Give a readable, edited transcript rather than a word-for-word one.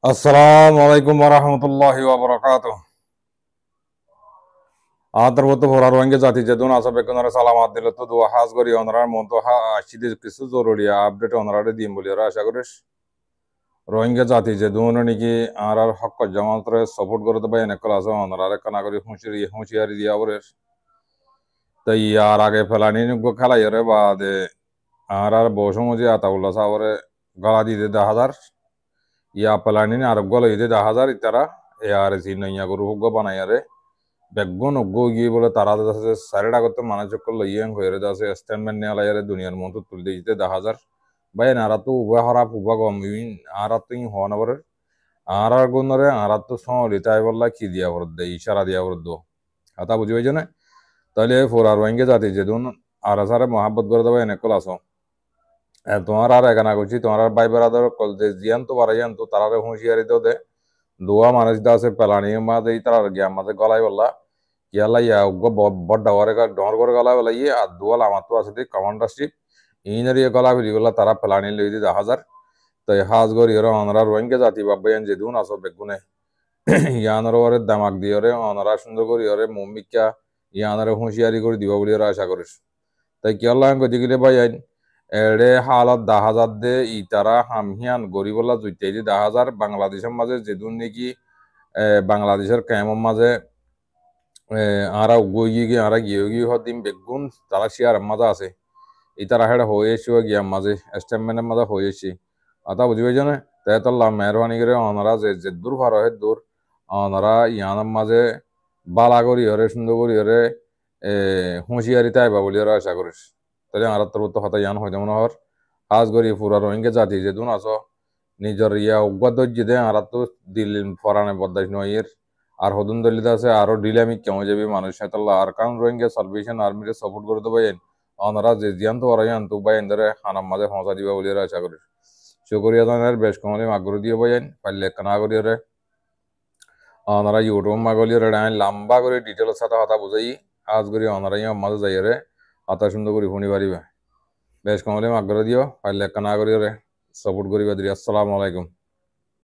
আসসালামু আলাইকুম ওরহমতুল্লাহি ওয়াবারাকাতুহ। আদরবত ভরার ওয়াঙ্গে জাতি যেদুন আসা বেকুনারে সালামাত দিল তো দোয়া হাজ করি অনরার মতো আসিদে কিছু জরুরি আপডেট অনরারে দিম বলি ওরা আশা করিস রোহিঙ্গা জাতি যেদুন নাকি আর হক জামাতরে সাপোর্ট করতে পাই এনেকল আছে অনরারে কানা করি হুঁশিয়ারি দিয়া ওরে তো ইয়ার আগে ফেলানি খেলাই রে বাদে আর বসমজি আতাউল্লাহ সাহরে গলা দিতে 10,000 ইয়া পেলানি আর গলা দিতে 10,000 ইতারা এ আর সিনাইয়া গরু হুগ্গ বানাইয়ারে বেগুন অগ্গো গিয়ে বলে তারা আছে সারেডা করতে মানুষ করলো ইয়াং হয়ে আছে স্ট্যান্ডম্যান নিয়ে লাইয়ারে দুনিয়ার মতো তুলতে দিতে 10,000 ভাই নারা তো উভয় হরাপ উভয় গম আর তো হওয়া না বলে আর গুণরে আর তো সলি তাই বললা কি দিয়া বর দে ইশারা দিয়া বর দো কথা বুঝি পাইছো না তাহলে ফোরার ওয়াঙ্গে জাতি যেদিন আর সারে মহাব্বত করে দেবে এনেকল আসো তোমার আর এখানা করছি তোমার আর ভাই বেড়াদার কল যে জিয়ান তো বাড়াইয়ান তো তারা হুঁশিয়ারি তো দে দোয়া মানুষ দা আছে পেলানি মাঝে তারা গিয়া মাঝে গলায় বললা ইয়ালা ইয়া উগ্র বড় ডাওয়ারে ডর করে গলা বলা ইয়ে আর দুয়াল আমার তো আছে কমান্ডারশিপ ইনারি গলা ফিরি গলা তারা পেলানি লই দি 10,000 তো হাজ গরি ওরা অনরা রোহিঙ্গা জাতি বাবাইন যে দুন আসো বেগুনে ইয়ানার ওরে দামাক দিয়ে ওরে অনরা সুন্দর করি ওরে মম্মিকা ইয়ানারে হুঁশিয়ারি করে দিবা বলে ওরা আশা করিস তাই কি আল্লাহ গদিগিলে ভাই আইন এড়ে হালত 10,000 দে ইতারা হামহিয়ান গরিবলা জুইতাই দি 10,000 বাংলাদেশের মাঝে যেদুন নাকি বাংলাদেশের ক্যামের মাঝে আরা গিয়ে গিয়ে আরা গিয়ে গিয়ে হদিন বেগুন তারা শিয়ার মাঝে আছে এই তারা হেড হয়ে এসে গিয়া মাঝে স্ট্যাম্পমেন্টের মাঝে হয়ে এসে আতা বুঝি পাইছ না তাই তাল্লাহ মেহরবানি করে অনারা যে দূর ভার হয় দূর অনারা ইয়ানার মাঝে বালা করি হরে সুন্দর করি হরে হুঁশিয়ারি তাইবা বলি ওরা আশা করিস তাহলে আর তোর তো হতা ইয়ান হইতে মনে হর হাজ করি পুরা রোহিঙ্গা জাতি যে দুন আছো নিজের ইয়া উগ্র ধৈর্য দে আর তো দিল ফরানে বদাস নয়ের আর হদুন দলিত আছে আরো ডিলামি কেমন যাবে মানুষ সাথে আর কারণ রোহিঙ্গা সালভেশন আর্মিরে সাপোর্ট করতে পারেন অনারা যে জিয়ান তো ওরাই আনতো বাইন ধরে হানার মাঝে পৌঁছা দিবা বলে আশা করি শুকরিয়া জানার বেশ কমলে আগ্রহ দিয়ে বাইন পারলে কানা করি রে অনারা ইউটিউব মাগলি রে লম্বা করে ডিটেলস সাথে কথা বুঝাই আজ করি অনারা ইয়া মাঝে যাই রে কথা সুন্দর করে শুনি পারিবে বেশ কমলে আগ্রহ দিও পারলে কানা করি রে সাপোর্ট করিবা দিই আসসালামু আলাইকুম।